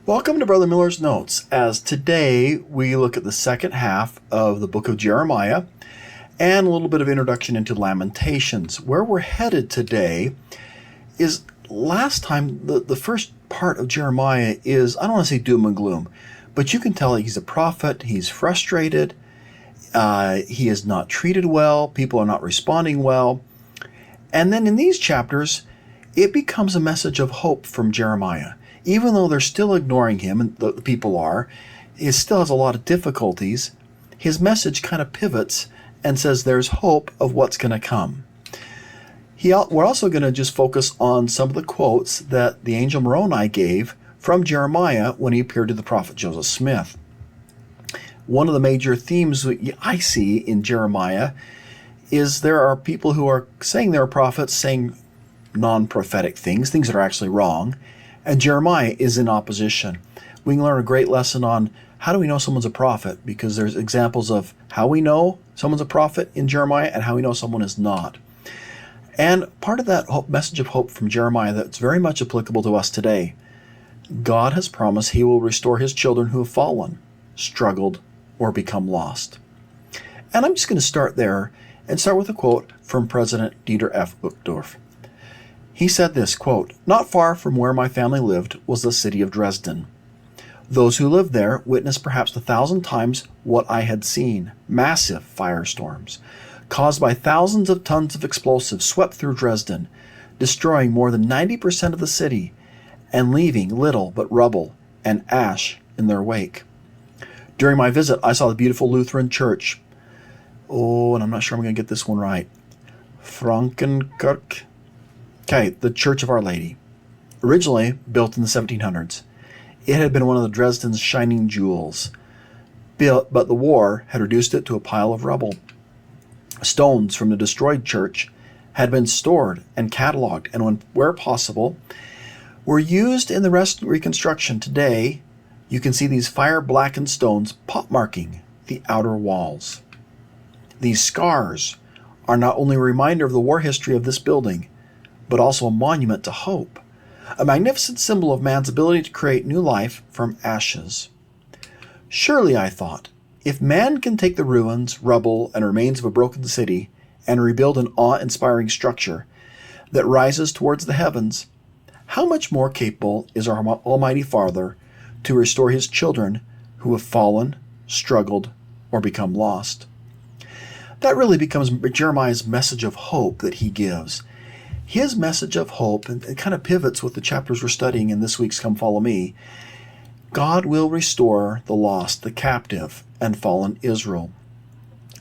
Welcome to Brother Miller's Notes, as today we look at the second half of the book of Jeremiah and a little bit of introduction into Lamentations. Where we're headed today is last time, the first part of Jeremiah is, I don't want to say doom and gloom, but you can tell he's a prophet, he's frustrated, he is not treated well, people are not responding well. And then in these chapters, it becomes a message of hope from Jeremiah. Even though they're still ignoring him, and the people are, he still has a lot of difficulties, his message kind of pivots and says there's hope of what's going to come. We're also going to just focus on some of the quotes that the angel Moroni gave from Jeremiah when he appeared to the prophet Joseph Smith. One of the major themes I see in Jeremiah is there are people who are saying they're prophets, saying non-prophetic things that are actually wrong, and Jeremiah is in opposition. We can learn a great lesson on how do we know someone's a prophet, because there's examples of how we know someone's a prophet in Jeremiah and how we know someone is not. And part of that message of hope from Jeremiah that's very much applicable to us today, God has promised he will restore his children who have fallen, struggled, or become lost. And I'm just going to start there and start with a quote from President Dieter F. Uchtdorf. He said this, quote, "Not far from where my family lived was the city of Dresden. Those who lived there witnessed perhaps 1,000 times what I had seen, massive firestorms, caused by thousands of tons of explosives swept through Dresden, destroying more than 90% of the city and leaving little but rubble and ash in their wake. During my visit, I saw the beautiful Lutheran church." Oh, and I'm not sure I'm going to get this one right. Frankenkirche. Okay, the Church of Our Lady. Originally built in the 1700s, it had been one of the Dresden's shining jewels, but the war had reduced it to a pile of rubble. Stones from the destroyed church had been stored and cataloged, and where possible, were used in the reconstruction. Today, you can see these fire-blackened stones pockmarking the outer walls. These scars are not only a reminder of the war history of this building, but also a monument to hope, a magnificent symbol of man's ability to create new life from ashes. Surely, I thought, if man can take the ruins, rubble, and remains of a broken city and rebuild an awe-inspiring structure that rises towards the heavens, how much more capable is our Almighty Father to restore his children who have fallen, struggled, or become lost? That really becomes Jeremiah's message of hope that he gives. His message of hope, and it kind of pivots with the chapters we're studying in this week's Come Follow Me. God will restore the lost, the captive, and fallen Israel.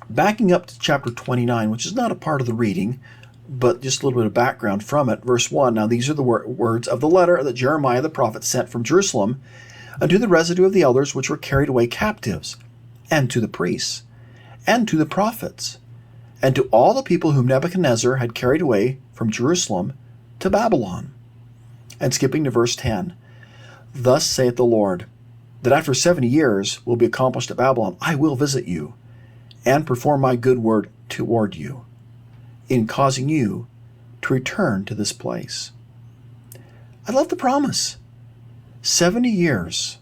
Backing up to chapter 29, which is not a part of the reading, but just a little bit of background from it. Verse 1, "Now these are the words of the letter that Jeremiah the prophet sent from Jerusalem unto the residue of the elders which were carried away captives, and to the priests, and to the prophets, and to all the people whom Nebuchadnezzar had carried away from Jerusalem to Babylon." And skipping to verse 10, "Thus saith the Lord, that after 70 years will be accomplished at Babylon, I will visit you, and perform my good word toward you, in causing you to return to this place." I love the promise. 70 years,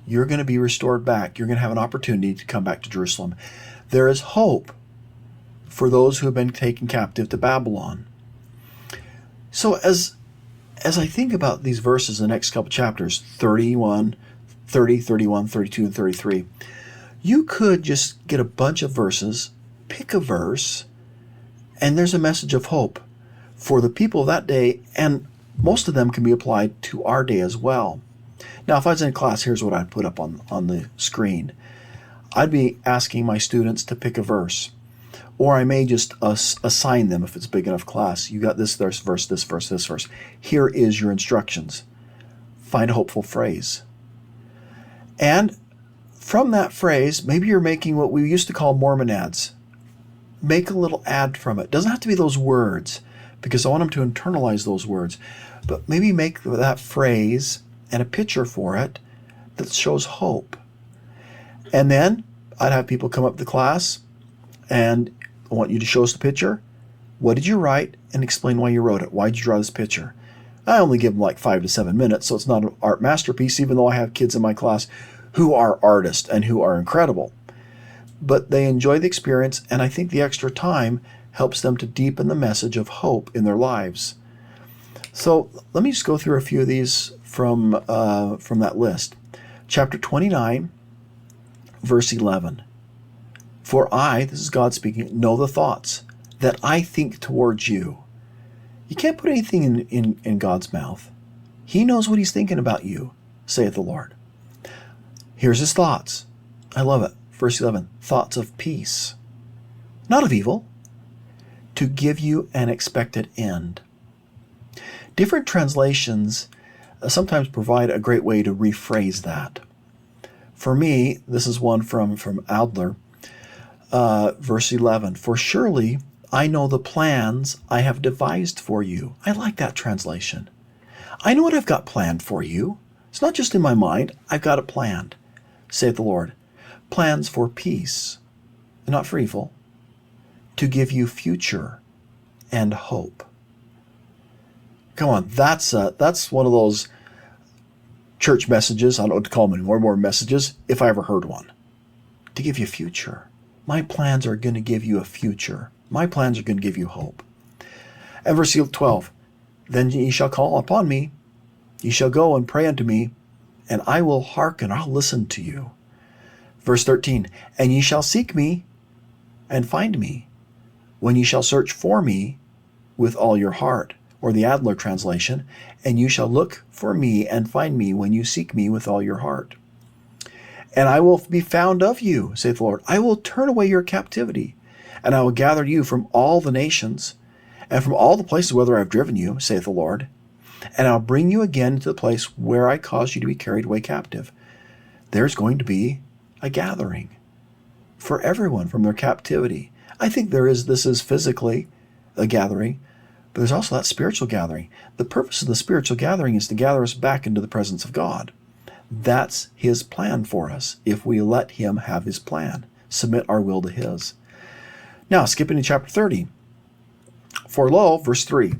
you're going to be restored back. You're going to have an opportunity to come back to Jerusalem. There is hope for those who have been taken captive to Babylon. So as I think about these verses in the next couple chapters, 30, 31, 32, and 33, you could just get a bunch of verses, pick a verse, and there's a message of hope for the people of that day, and most of them can be applied to our day as well. Now, if I was in class, here's what I'd put up on the screen. I'd be asking my students to pick a verse. Or I may just assign them if it's a big enough class. You got this verse, this verse, this verse. Here is your instructions. Find a hopeful phrase. And from that phrase, maybe you're making what we used to call Mormon ads. Make a little ad from it. Doesn't have to be those words, because I want them to internalize those words. But maybe make that phrase and a picture for it that shows hope. And then I'd have people come up to class, and I want you to show us the picture. What did you write? And explain why you wrote it. Why did you draw this picture? I only give them like 5 to 7 minutes, so it's not an art masterpiece, even though I have kids in my class who are artists and who are incredible. But they enjoy the experience, and I think the extra time helps them to deepen the message of hope in their lives. So let me just go through a few of these from that list. Chapter 29, verse 11. For I, this is God speaking, know the thoughts that I think towards you. You can't put anything in God's mouth. He knows what he's thinking about you, saith the Lord. Here's his thoughts. I love it. Verse 11, thoughts of peace, not of evil, to give you an expected end. Different translations sometimes provide a great way to rephrase that. For me, this is one from Adler, verse 11. For surely I know the plans I have devised for you. I like that translation. I know what I've got planned for you. It's not just in my mind. I've got it planned, saith the Lord. Plans for peace, and not for evil, to give you future and hope. Come on, that's one of those church messages. I don't know what to call them anymore. More messages, if I ever heard one. To give you future. My plans are going to give you a future. My plans are going to give you hope. And verse 12, then ye shall call upon me. Ye shall go and pray unto me, and I will hearken. I'll listen to you. Verse 13, and ye shall seek me and find me when ye shall search for me with all your heart. Or the Adler translation, and you shall look for me and find me when you seek me with all your heart. And I will be found of you, saith the Lord. I will turn away your captivity, and I will gather you from all the nations, and from all the places whither I have driven you, saith the Lord. And I'll bring you again to the place where I caused you to be carried away captive. There's going to be a gathering for everyone from their captivity. I think this is physically a gathering, but there's also that spiritual gathering. The purpose of the spiritual gathering is to gather us back into the presence of God. That's his plan for us, if we let him have his plan, submit our will to his. Now, skipping to chapter 30. For lo, verse 3,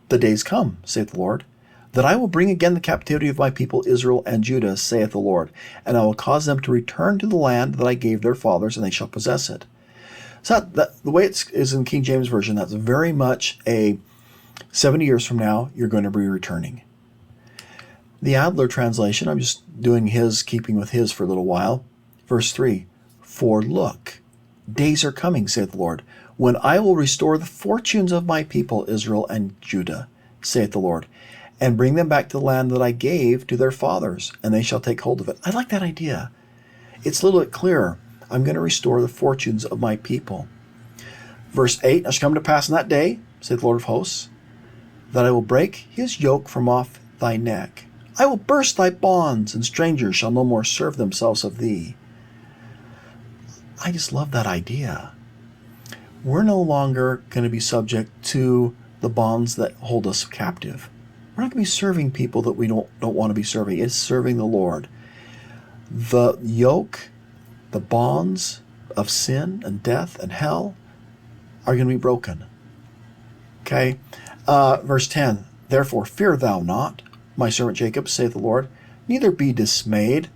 the days come, saith the Lord, that I will bring again the captivity of my people Israel and Judah, saith the Lord, and I will cause them to return to the land that I gave their fathers, and they shall possess it. So the way it is in King James Version, that's very much a 70 years from now, you're going to be returning. The Adler translation, I'm just doing his, keeping with his for a little while. Verse 3, for look, days are coming, saith the Lord, when I will restore the fortunes of my people Israel and Judah, saith the Lord, and bring them back to the land that I gave to their fathers, and they shall take hold of it. I like that idea. It's a little bit clearer. I'm going to restore the fortunes of my people. Verse 8, it shall come to pass in that day, saith the Lord of hosts, that I will break his yoke from off thy neck. I will burst thy bonds, and strangers shall no more serve themselves of thee. I just love that idea. We're no longer going to be subject to the bonds that hold us captive. We're not going to be serving people that we don't want to be serving. It's serving the Lord. The yoke, the bonds of sin and death and hell are going to be broken. Okay? Verse 10, therefore fear thou not, my servant Jacob, saith the Lord, neither be dismayed.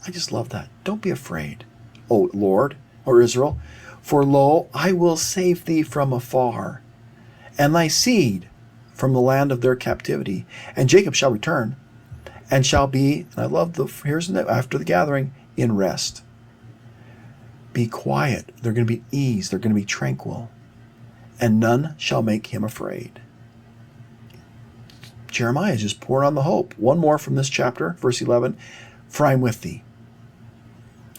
I just love that. Don't be afraid, O Lord, or Israel, for lo, I will save thee from afar, and thy seed from the land of their captivity. And Jacob shall return, and shall be, and I love after the gathering, in rest. Be quiet. They're going to be ease. They're going to be tranquil. And none shall make him afraid. Jeremiah is just pouring on the hope. One more from this chapter, verse 11. For I am with thee,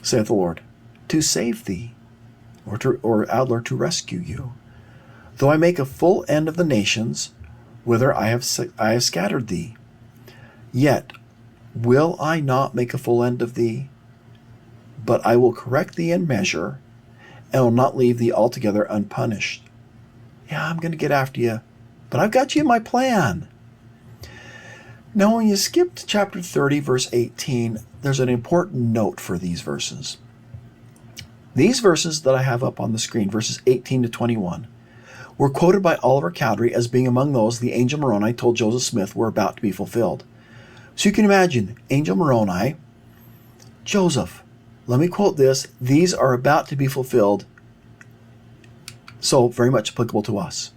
saith the Lord, to save thee, or Adler, to rescue you. Though I make a full end of the nations, whither I have scattered thee, yet will I not make a full end of thee, but I will correct thee in measure, and will not leave thee altogether unpunished. Yeah, I'm going to get after you, but I've got you in my plan. Now, when you skip to chapter 30, verse 18, there's an important note for these verses. These verses that I have up on the screen, verses 18 to 21, were quoted by Oliver Cowdery as being among those the angel Moroni told Joseph Smith were about to be fulfilled. So you can imagine, angel Moroni, Joseph, let me quote this, these are about to be fulfilled, so very much applicable to us.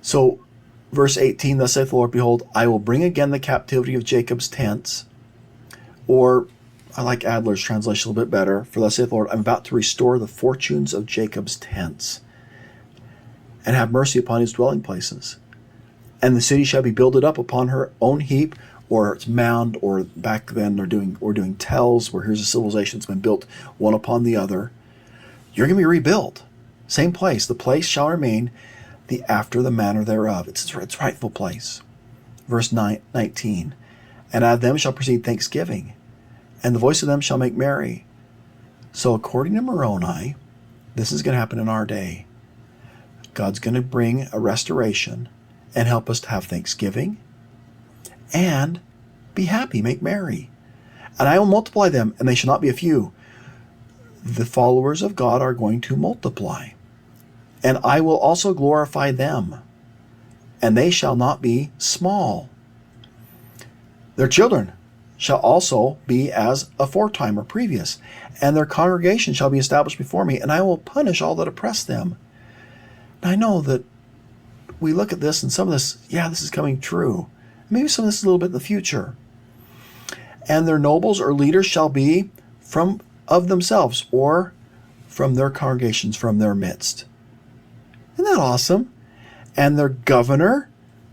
So, verse 18, thus saith the Lord, behold, I will bring again the captivity of Jacob's tents, or I like Adler's translation a little bit better, for thus saith the Lord, I'm about to restore the fortunes of Jacob's tents, and have mercy upon his dwelling places. And the city shall be builded up upon her own heap, or its mound, or back then we're doing tells, where here's a civilization that's been built one upon the other. You're going to be rebuilt. Same place. The place shall remain after the manner thereof. It's its rightful place. Verse 19. And out of them shall proceed thanksgiving, and the voice of them shall make merry. So according to Moroni, this is going to happen in our day. God's going to bring a restoration and help us to have thanksgiving and be happy, make merry. And I will multiply them, and they shall not be a few. The followers of God are going to multiply. And I will also glorify them, and they shall not be small. Their children shall also be as aforetime or previous, and their congregation shall be established before me, and I will punish all that oppress them. Now I know that we look at this, and some of this, this is coming true. Maybe some of this is a little bit in the future. And their nobles or leaders shall be of themselves, or from their congregations, from their midst. Isn't that awesome? And their governor,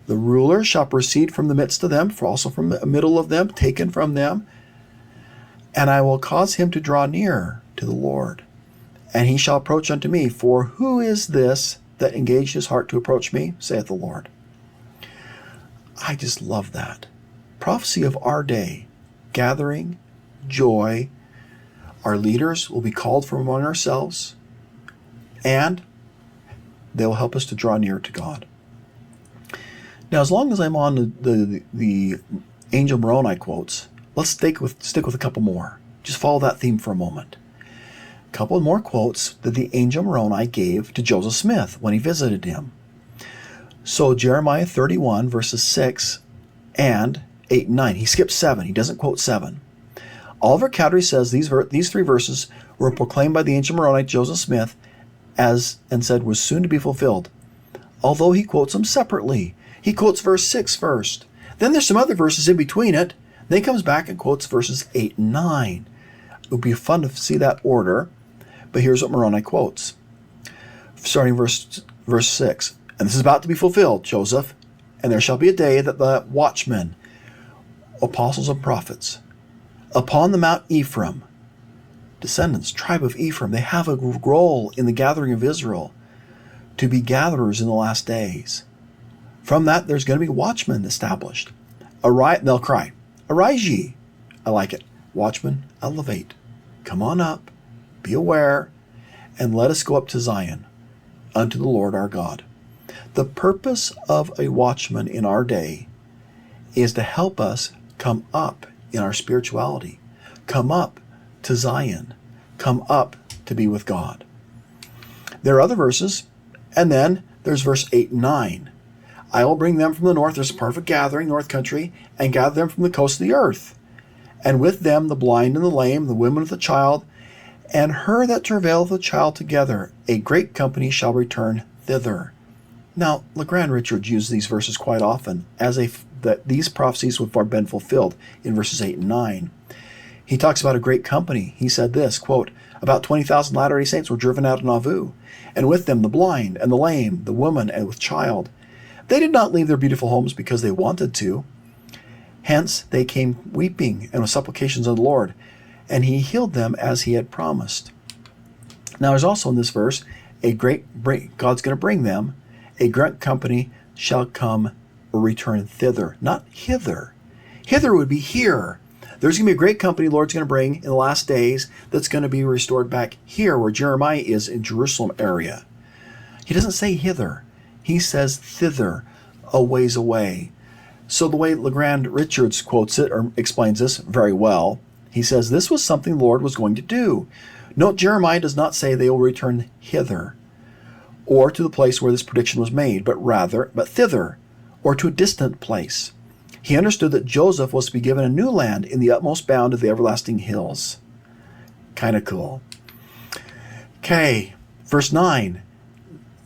the ruler, shall proceed from the midst of them, for also from the middle of them, taken from them. And I will cause him to draw near to the Lord, and he shall approach unto me. For who is this that engaged his heart to approach me, saith the Lord? I just love that. Prophecy of our day, gathering, joy. Our leaders will be called from among ourselves, and they will help us to draw near to God. Now, as long as I'm on the Angel Moroni quotes, let's stick with a couple more. Just follow that theme for a moment. A couple more quotes that the Angel Moroni gave to Joseph Smith when he visited him. So Jeremiah 31, verses 6 and 8 and 9. He skips 7. He doesn't quote 7. Oliver Cowdery says these three verses were proclaimed by the Angel Moroni to Joseph Smith and said was soon to be fulfilled, although he quotes them separately. He quotes verse 6 first. Then there's some other verses in between it. Then he comes back and quotes verses 8 and 9. It would be fun to see that order, but here's what Moroni quotes. Starting verse 6. And this is about to be fulfilled, Joseph, and there shall be a day that the watchmen, apostles and prophets, upon the Mount Ephraim, descendants, tribe of Ephraim, they have a role in the gathering of Israel to be gatherers in the last days. From that, there's going to be watchmen established. They'll cry, arise ye. I like it. Watchmen, elevate. Come on up, be aware, and let us go up to Zion, unto the Lord our God. The purpose of a watchman in our day is to help us come up in our spirituality, come up to Zion, come up to be with God. There are other verses, and then there's verse 8 and 9. I will bring them from the north, there's a perfect gathering, north country, and gather them from the coast of the earth. And with them the blind and the lame, the women with the child, and her that travaileth with child together. A great company shall return thither. Now, LeGrand Richards used these verses quite often as that these prophecies would have been fulfilled in verses 8 and 9. He talks about a great company. He said this, quote, about 20,000 Latter-day Saints were driven out of Nauvoo, and with them the blind and the lame, the woman and with child. They did not leave their beautiful homes because they wanted to. Hence they came weeping and with supplications of the Lord, and he healed them as he had promised. Now there's also in this verse, God's going to bring them, a great company shall come or return thither, not hither. Hither would be here. There's going to be a great company the Lord's going to bring in the last days that's going to be restored back here where Jeremiah is in Jerusalem area. He doesn't say hither. He says thither, a ways away. So the way LeGrand Richards quotes it or explains this very well, he says this was something the Lord was going to do. Note Jeremiah does not say they will return hither. or to the place where this prediction was made, but thither, or to a distant place. He understood that Joseph was to be given a new land in the utmost bound of the everlasting hills. Kind of cool. Okay, verse 9.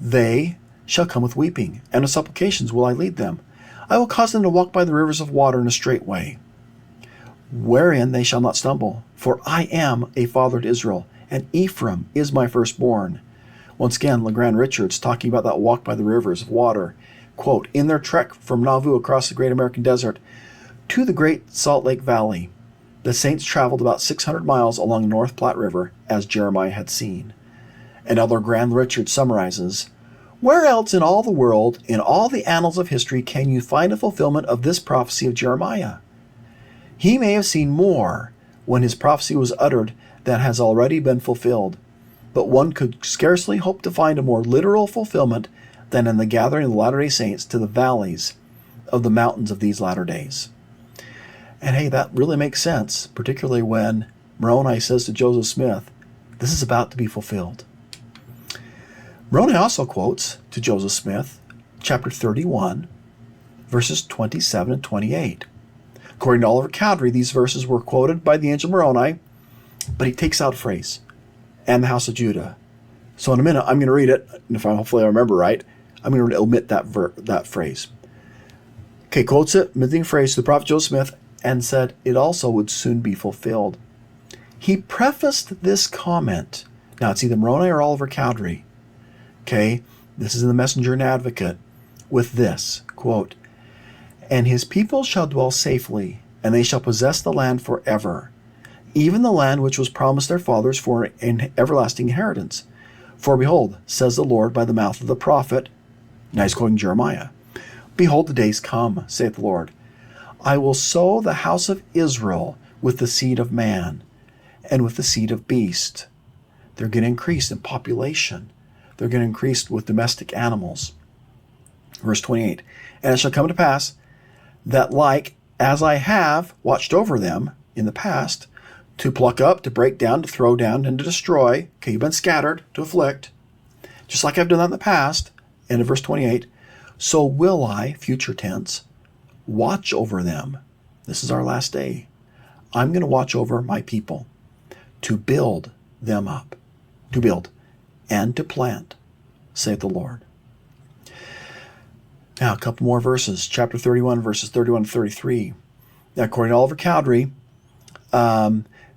They shall come with weeping, and with supplications will I lead them. I will cause them to walk by the rivers of water in a straight way, wherein they shall not stumble. For I am a father to Israel, and Ephraim is my firstborn. Once again, Legrand Richards talking about that walk by the rivers of water. Quote, in their trek from Nauvoo across the great American desert to the Great Salt Lake Valley, the saints traveled about 600 miles along the North Platte River, as Jeremiah had seen. And Elder Legrand Richards summarizes, where else in all the world, in all the annals of history, can you find a fulfillment of this prophecy of Jeremiah? He may have seen more when his prophecy was uttered than has already been fulfilled, but one could scarcely hope to find a more literal fulfillment than in the gathering of the Latter-day Saints to the valleys of the mountains of these latter days. And hey, that really makes sense, particularly when Moroni says to Joseph Smith, this is about to be fulfilled. Moroni also quotes to Joseph Smith, chapter 31, verses 27 and 28. According to Oliver Cowdery, these verses were quoted by the angel Moroni, but he takes out a phrase, and the house of Judah. So in a minute, I'm going to read it, and hopefully I remember right, I'm going to omit that phrase. Okay, quotes it, omitting phrase to the prophet Joseph Smith, and said it also would soon be fulfilled. He prefaced this comment. Now, it's either Moroni or Oliver Cowdery. Okay, this is in the Messenger and Advocate, with this, quote, and his people shall dwell safely, and they shall possess the land forever, even the land which was promised their fathers for an everlasting inheritance. For behold, says the Lord by the mouth of the prophet, now he's quoting Jeremiah, behold, the days come, saith the Lord, I will sow the house of Israel with the seed of man, and with the seed of beast. They're going to increase in population. They're going to increase with domestic animals. Verse 28, and it shall come to pass that like as I have watched over them in the past, to pluck up, to break down, to throw down, and to destroy, okay, you've been scattered, to afflict, just like I've done that in the past, and in verse 28, so will I, future tense, watch over them. This is our last day. I'm going to watch over my people, to build them up, to build and to plant, saith the Lord. Now, a couple more verses. Chapter 31, verses 31 to 33. Now, according to Oliver Cowdery,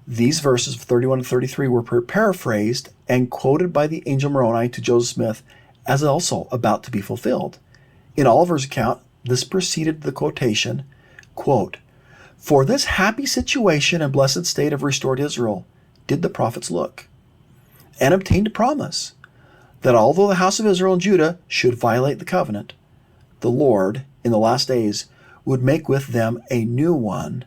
these verses of 31 to 33 were paraphrased and quoted by the angel Moroni to Joseph Smith as also about to be fulfilled. In Oliver's account, this preceded the quotation, quote, for this happy situation and blessed state of restored Israel did the prophets look, and obtained a promise that although the house of Israel and Judah should violate the covenant, the Lord in the last days would make with them a new one.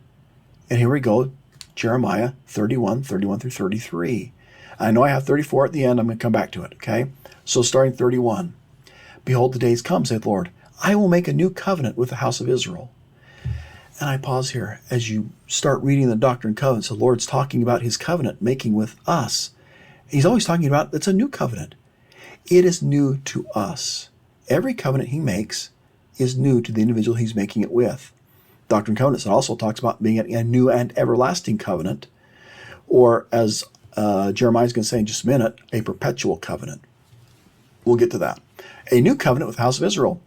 And here we go, Jeremiah 31 through 33. I know I have 34 at the end. I'm going to come back to it, okay? So starting 31. Behold, the days come, saith the Lord. I will make a new covenant with the house of Israel. And I pause here. As you start reading the Doctrine and Covenants, the Lord's talking about his covenant making with us. He's always talking about it's a new covenant. It is new to us. Every covenant he makes is new to the individual he's making it with. Doctrine and Covenants also talks about being a new and everlasting covenant, or as Jeremiah's going to say in just a minute, a perpetual covenant. We'll get to that. A new covenant with the house of Israel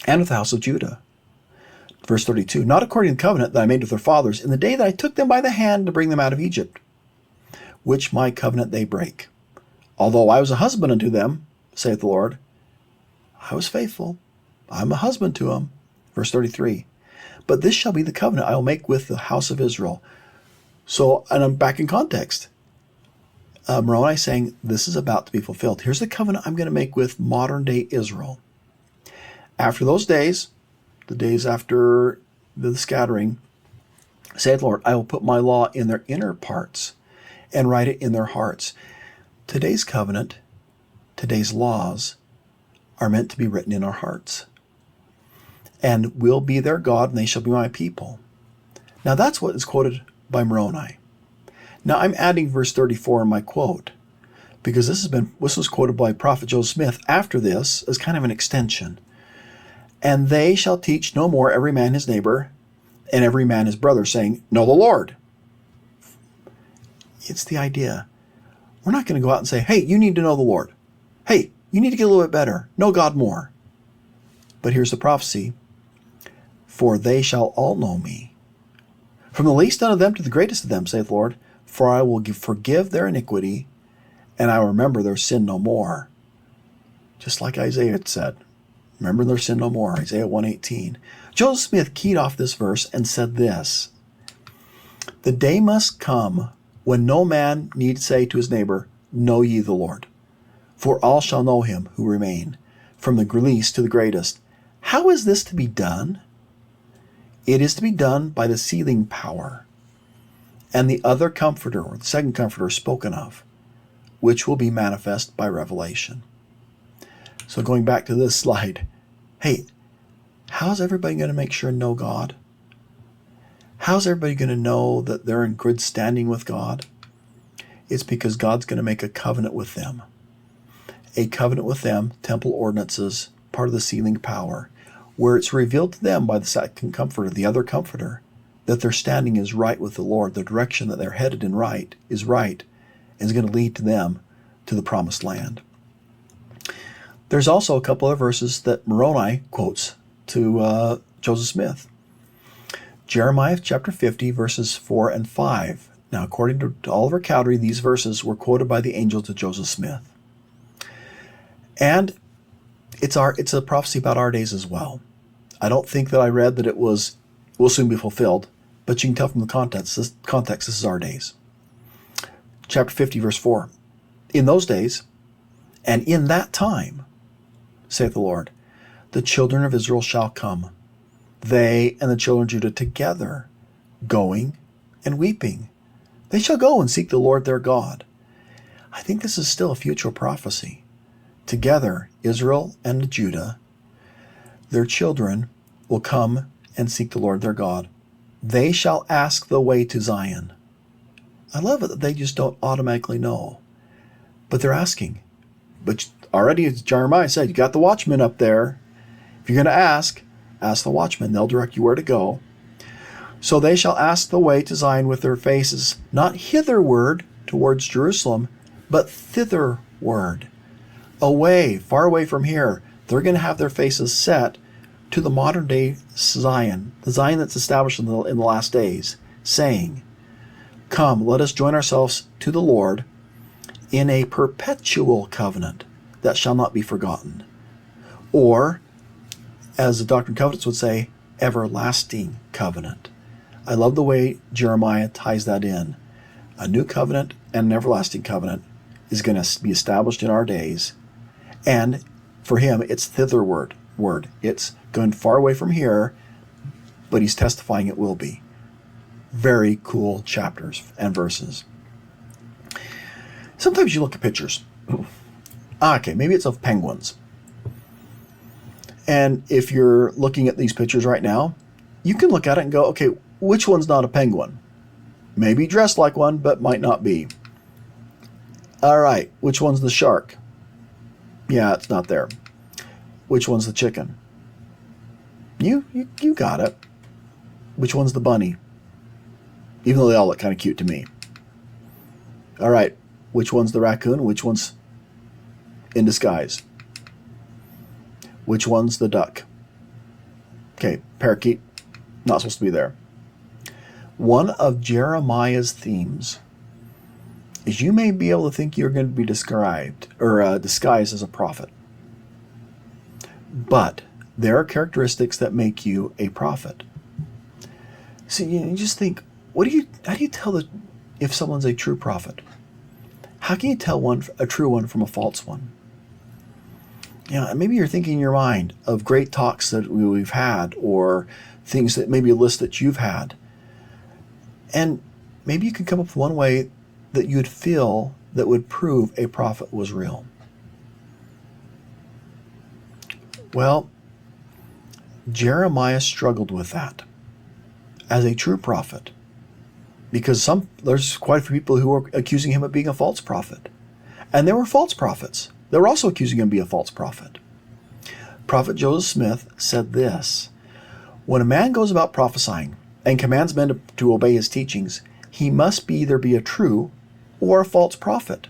and with the house of Judah. Verse 32, not according to the covenant that I made with their fathers in the day that I took them by the hand to bring them out of Egypt, which my covenant they break. Although I was a husband unto them, saith the Lord, I was faithful. I'm a husband to them. Verse 33, but this shall be the covenant I will make with the house of Israel. So, and I'm back in context. Moroni saying this is about to be fulfilled. Here's the covenant I'm going to make with modern day Israel. After those days, the days after the scattering, saith the Lord, I will put my law in their inner parts and write it in their hearts. Today's covenant, today's laws are meant to be written in our hearts. And will be their God, and they shall be my people. Now that's what is quoted by Moroni. Now I'm adding verse 34 in my quote, because this was quoted by Prophet Joseph Smith after this as kind of an extension. And they shall teach no more every man his neighbor and every man his brother, saying, know the Lord. It's the idea. We're not going to go out and say, hey, you need to know the Lord. Hey, you need to get a little bit better. Know God more. But here's the prophecy. For they shall all know me. From the least unto them to the greatest of them, saith the Lord. For I will forgive their iniquity, and I will remember their sin no more. Just like Isaiah had said. Remember their sin no more. Isaiah 1:18. Joseph Smith keyed off this verse and said this. The day must come when no man need say to his neighbor, know ye the Lord. For all shall know him who remain, from the least to the greatest. How is this to be done? It is to be done by the sealing power, and the other comforter, or the second comforter spoken of, which will be manifest by revelation. So going back to this slide, hey, how's everybody going to make sure to know God? How's everybody going to know that they're in good standing with God? It's because God's going to make a covenant with them. A covenant with them, temple ordinances, part of the sealing power, where it's revealed to them by the second comforter, the other comforter, that their standing is right with the Lord, the direction that they're headed in right, and is going to lead to them to the promised land. There's also a couple of verses that Moroni quotes to Joseph Smith. Jeremiah chapter 50, verses 4 and 5. Now, according to Oliver Cowdery, these verses were quoted by the angel to Joseph Smith. And it's a prophecy about our days as well. I don't think that I read that it will soon be fulfilled, but you can tell from the context, this is our days. Chapter 50, verse 4. In those days, and in that time, saith the Lord, the children of Israel shall come, they and the children of Judah together, going and weeping. They shall go and seek the Lord their God. I think this is still a future prophecy. Together, Israel and Judah, their children will come and seek the Lord their God. They shall ask the way to Zion. I love it that they just don't automatically know. But they're asking. But already, as Jeremiah said, you got the watchmen up there. If you're going to ask the watchmen. They'll direct you where to go. So they shall ask the way to Zion with their faces, not hitherward towards Jerusalem, but thitherward. Away, far away from here. They're going to have their faces set to the modern day Zion, the Zion that's established in the last days, saying, come, let us join ourselves to the Lord in a perpetual covenant that shall not be forgotten. Or, as the Doctrine and Covenants would say, everlasting covenant. I love the way Jeremiah ties that in. A new covenant and an everlasting covenant is going to be established in our days. And for him, it's thitherward. It's going far away from here, but he's testifying it will be. Very cool chapters and verses. Sometimes you look at pictures. Okay, maybe it's of penguins. And if you're looking at these pictures right now, you can look at it and go, okay, which one's not a penguin? Maybe dressed like one, but might not be. All right, which one's the shark? Yeah, it's not there. Which one's the chicken? You got it. Which one's the bunny? Even though they all look kind of cute to me. All right, which one's the raccoon? Which one's in disguise? Which one's the duck? Okay, parakeet, not supposed to be there. One of Jeremiah's themes is you may be able to think you're going to be described or disguised as a prophet. But there are characteristics that make you a prophet. So you just think, how do you tell if someone's a true prophet? How can you tell a true one from a false one? Maybe you're thinking in your mind of great talks that we've had, or things that maybe a list that you've had. And maybe you can come up with one way that you'd feel that would prove a prophet was real. Well, Jeremiah struggled with that as a true prophet, because there's quite a few people who are accusing him of being a false prophet. And there were false prophets. They were also accusing him to be a false prophet. Prophet Joseph Smith said this: when a man goes about prophesying and commands men to obey his teachings, he must either be a true or a false prophet.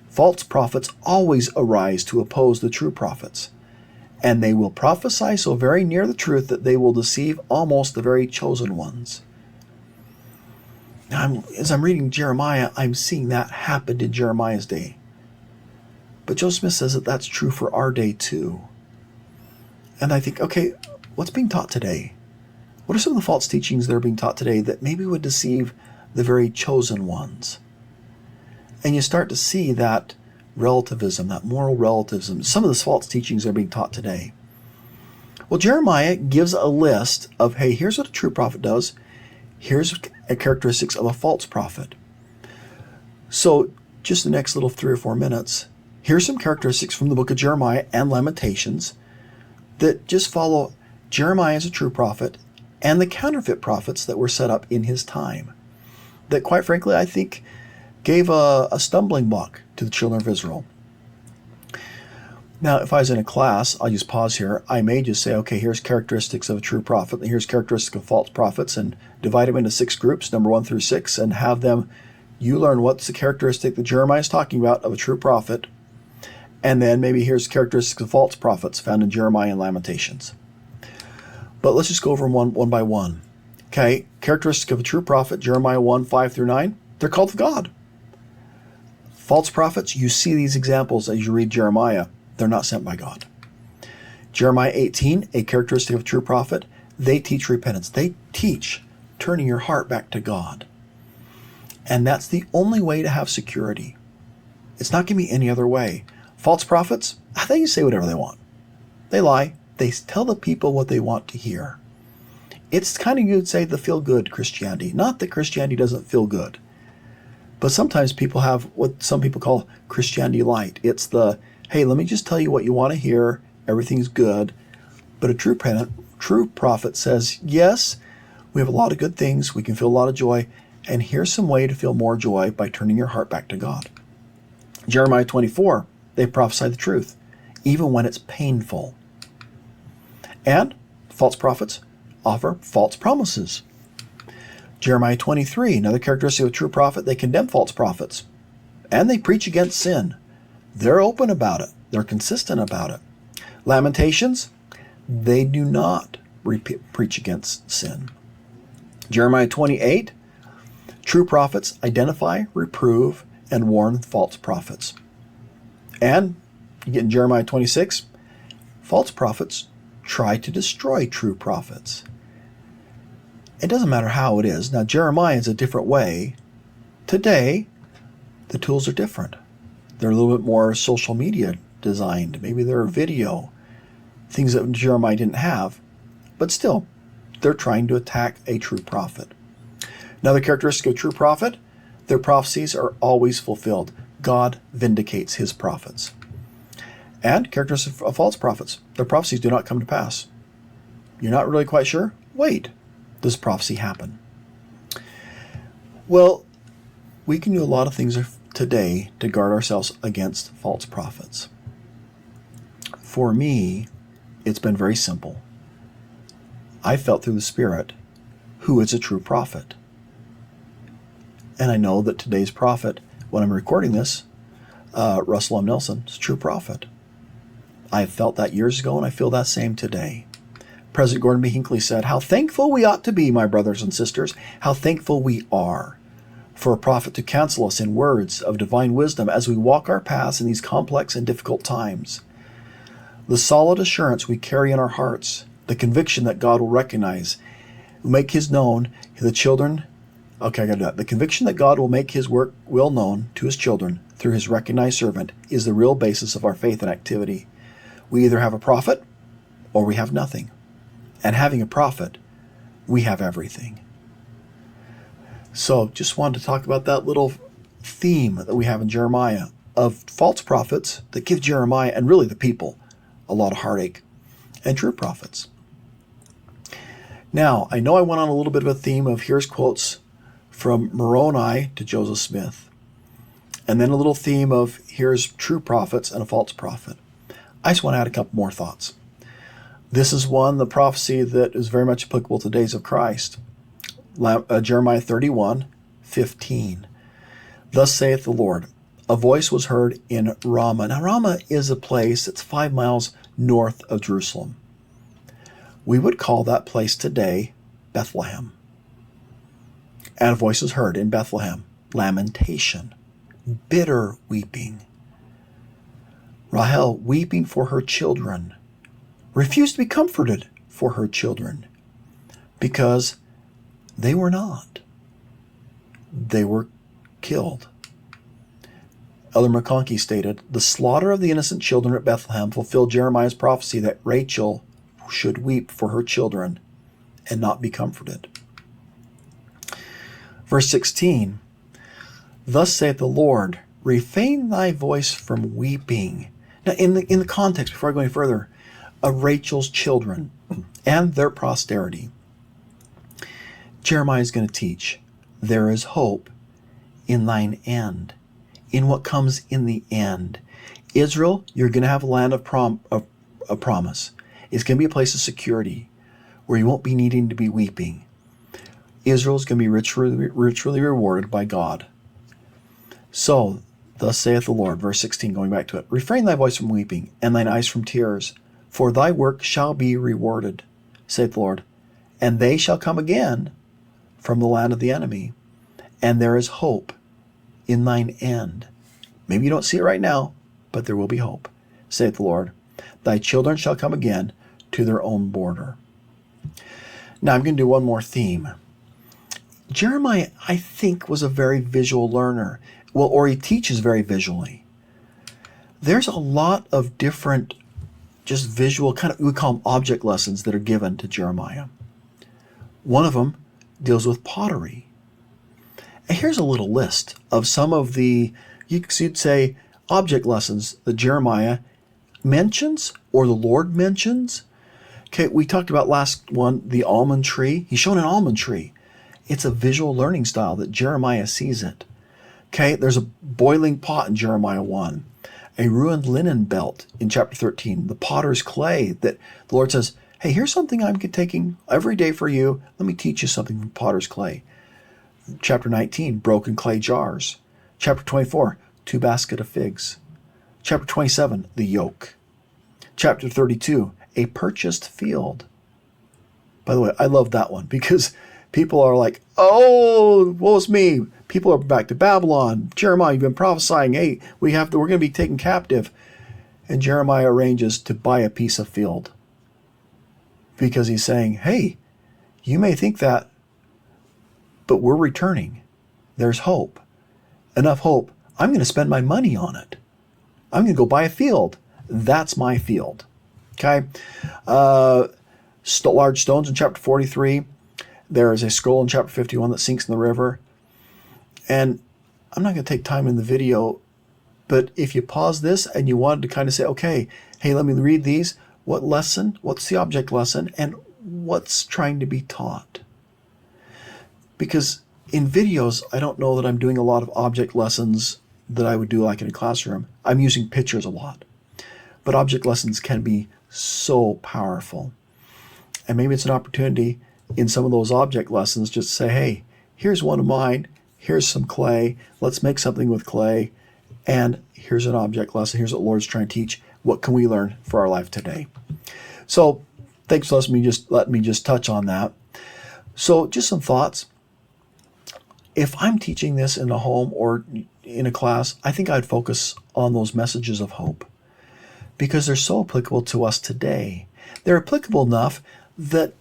False prophets always arise to oppose the true prophets, and they will prophesy so very near the truth that they will deceive almost the very chosen ones. Now, as I'm reading Jeremiah, I'm seeing that happen in Jeremiah's day. But Joseph Smith says that that's true for our day too. And I think, okay, what's being taught today? What are some of the false teachings that are being taught today that maybe would deceive the very chosen ones? And you start to see that relativism, that moral relativism, some of the false teachings that are being taught today. Well, Jeremiah gives a list of, hey, here's what a true prophet does. Here's characteristics of a false prophet. So just the next little 3 or 4 minutes, here's some characteristics from the book of Jeremiah and Lamentations that just follow Jeremiah as a true prophet and the counterfeit prophets that were set up in his time, that quite frankly I think gave a stumbling block to the children of Israel. Now, if I was in a class, I'll just pause here. I may just say, okay, here's characteristics of a true prophet, and here's characteristics of false prophets, and divide them into 6 groups, number 1 through 6, and have them, you learn what's the characteristic that Jeremiah is talking about of a true prophet, and then maybe here's characteristics of false prophets found in Jeremiah and Lamentations. But let's just go over them one by one. Okay, characteristic of a true prophet, Jeremiah 1, 5 through 9, they're called of God. False prophets, you see these examples as you read Jeremiah. They're not sent by God. Jeremiah 18, a characteristic of a true prophet, they teach repentance. They teach turning your heart back to God. And that's the only way to have security. It's not going to be any other way. False prophets, they can say whatever they want. They lie. They tell the people what they want to hear. It's kind of, you'd say, the feel-good Christianity. Not that Christianity doesn't feel good. But sometimes people have what some people call Christianity light. It's the, hey, let me just tell you what you want to hear. Everything's good. But a true prophet says, yes, we have a lot of good things. We can feel a lot of joy. And here's some way to feel more joy by turning your heart back to God. Jeremiah 24, they prophesy the truth, even when it's painful. And false prophets offer false promises. Jeremiah 23, another characteristic of a true prophet, they condemn false prophets. And they preach against sin. They're open about it. They're consistent about it. Lamentations, they do not preach against sin. Jeremiah 28, true prophets identify, reprove, and warn false prophets. And you get in Jeremiah 26, false prophets try to destroy true prophets. It doesn't matter how it is. Now, Jeremiah is a different way. Today, the tools are different. They're a little bit more social media designed. Maybe they're video, things that Jeremiah didn't have. But still, they're trying to attack a true prophet. Another characteristic of a true prophet, their prophecies are always fulfilled. God vindicates his prophets. And characteristics of false prophets, their prophecies do not come to pass. You're not really quite sure? Wait. Does prophecy happen? Well, we can do a lot of things today to guard ourselves against false prophets. For me, it's been very simple. I felt through the Spirit who is a true prophet. And I know that today's prophet, when I'm recording this, Russell M. Nelson, is a true prophet. I felt that years ago, and I feel that same today. President Gordon B. Hinckley said, how thankful we ought to be, my brothers and sisters, how thankful we are for a prophet to counsel us in words of divine wisdom as we walk our paths in these complex and difficult times. The solid assurance we carry in our hearts, the conviction that God will recognize, make his known to the children. Okay, I got to do that. The conviction that God will make his work will known to his children through his recognized servant is the real basis of our faith and activity. We either have a prophet or we have nothing. And having a prophet, we have everything. So just wanted to talk about that little theme that we have in Jeremiah of false prophets that give Jeremiah and really the people a lot of heartache, and true prophets. Now, I know I went on a little bit of a theme of here's quotes from Moroni to Joseph Smith. And then a little theme of here's true prophets and a false prophet. I just want to add a couple more thoughts. This is one, the prophecy that is very much applicable to the days of Christ. Jeremiah 31:15. Thus saith the Lord, a voice was heard in Rama. Now Rama is a place that's 5 miles north of Jerusalem. We would call that place today Bethlehem. And a voice was heard in Bethlehem, lamentation, bitter weeping. Rahel weeping for her children, refused to be comforted for her children, because they were not. They were killed. Elder McConkie stated, the slaughter of the innocent children at Bethlehem fulfilled Jeremiah's prophecy that Rachel should weep for her children and not be comforted. Verse 16, thus saith the Lord, refrain thy voice from weeping. Now, in the context, before I go any further, of Rachel's children and their posterity, Jeremiah is going to teach, there is hope in thine end, in what comes in the end. Israel, you're going to have a land of promise. It's going to be a place of security where you won't be needing to be weeping. Israel is going to be richly rewarded by God. So, thus saith the Lord, verse 16, going back to it, refrain thy voice from weeping, and thine eyes from tears, for thy work shall be rewarded, saith the Lord, and they shall come again from the land of the enemy, and there is hope in thine end. Maybe you don't see it right now, but there will be hope, saith the Lord. Thy children shall come again to their own border. Now I'm going to do one more theme. Jeremiah, I think, was a very visual learner. Well, or he teaches very visually. There's a lot of different just visual, kind of, we call them object lessons that are given to Jeremiah. One of them deals with pottery. And here's a little list of some of the, you'd say, object lessons that Jeremiah mentions or the Lord mentions. Okay, we talked about last one, the almond tree. He's shown an almond tree. It's a visual learning style that Jeremiah sees it. Okay, there's a boiling pot in Jeremiah 1. A ruined linen belt in chapter 13. The potter's clay that the Lord says, hey, here's something I'm taking every day for you. Let me teach you something from potter's clay. Chapter 19, broken clay jars. Chapter 24, 2 baskets of figs. Chapter 27, the yoke. Chapter 32, a purchased field. By the way, I love that one because people are like, oh, woe's me. People are back to Babylon. Jeremiah, you've been prophesying, hey, we're going to be taken captive. And Jeremiah arranges to buy a piece of field because he's saying, hey, you may think that, but we're returning. There's hope. Enough hope. I'm going to spend my money on it. I'm going to go buy a field. That's my field. Okay? Large stones in chapter 43. There is a scroll in chapter 51 that sinks in the river. And I'm not going to take time in the video, but if you pause this and you wanted to kind of say, okay, hey, let me read these. What lesson? What's the object lesson? And what's trying to be taught? Because in videos, I don't know that I'm doing a lot of object lessons that I would do like in a classroom. I'm using pictures a lot. But object lessons can be so powerful. And maybe it's an opportunity in some of those object lessons just to say, hey, here's one of mine. Here's some clay. Let's make something with clay. And here's an object lesson. Here's what the Lord's trying to teach. What can we learn for our life today? So thanks for letting me just touch on that. So just some thoughts. If I'm teaching this in a home or in a class, I think I'd focus on those messages of hope because they're so applicable to us today. They're applicable enough that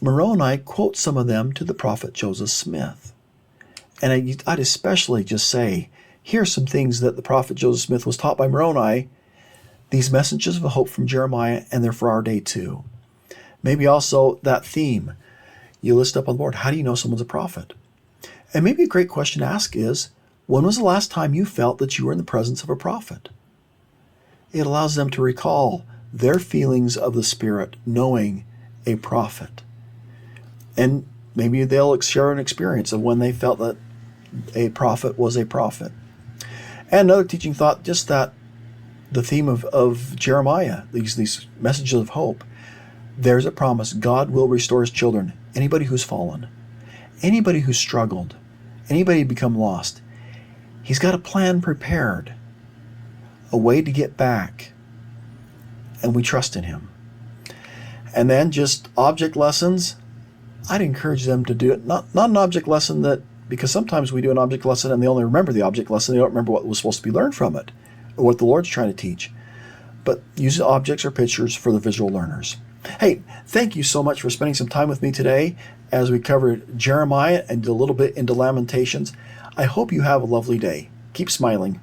Moroni quotes some of them to the prophet Joseph Smith. And I'd especially just say, here's some things that the prophet Joseph Smith was taught by Moroni, these messages of hope from Jeremiah, and they're for our day too. Maybe also that theme. You list up on the board, how do you know someone's a prophet? And maybe a great question to ask is, when was the last time you felt that you were in the presence of a prophet? It allows them to recall their feelings of the Spirit knowing a prophet. And maybe they'll share an experience of when they felt that a prophet was a prophet. And another teaching thought, just that the theme of Jeremiah, these messages of hope. There's a promise. God will restore his children. Anybody who's fallen, anybody who's struggled, anybody become lost, he's got a plan prepared, a way to get back, and we trust in him. And then just object lessons, I'd encourage them to do it. Not an object lesson that, because sometimes we do an object lesson and they only remember the object lesson, they don't remember what was supposed to be learned from it, or what the Lord's trying to teach. But use objects or pictures for the visual learners. Hey, thank you so much for spending some time with me today as we covered Jeremiah and a little bit into Lamentations. I hope you have a lovely day. Keep smiling.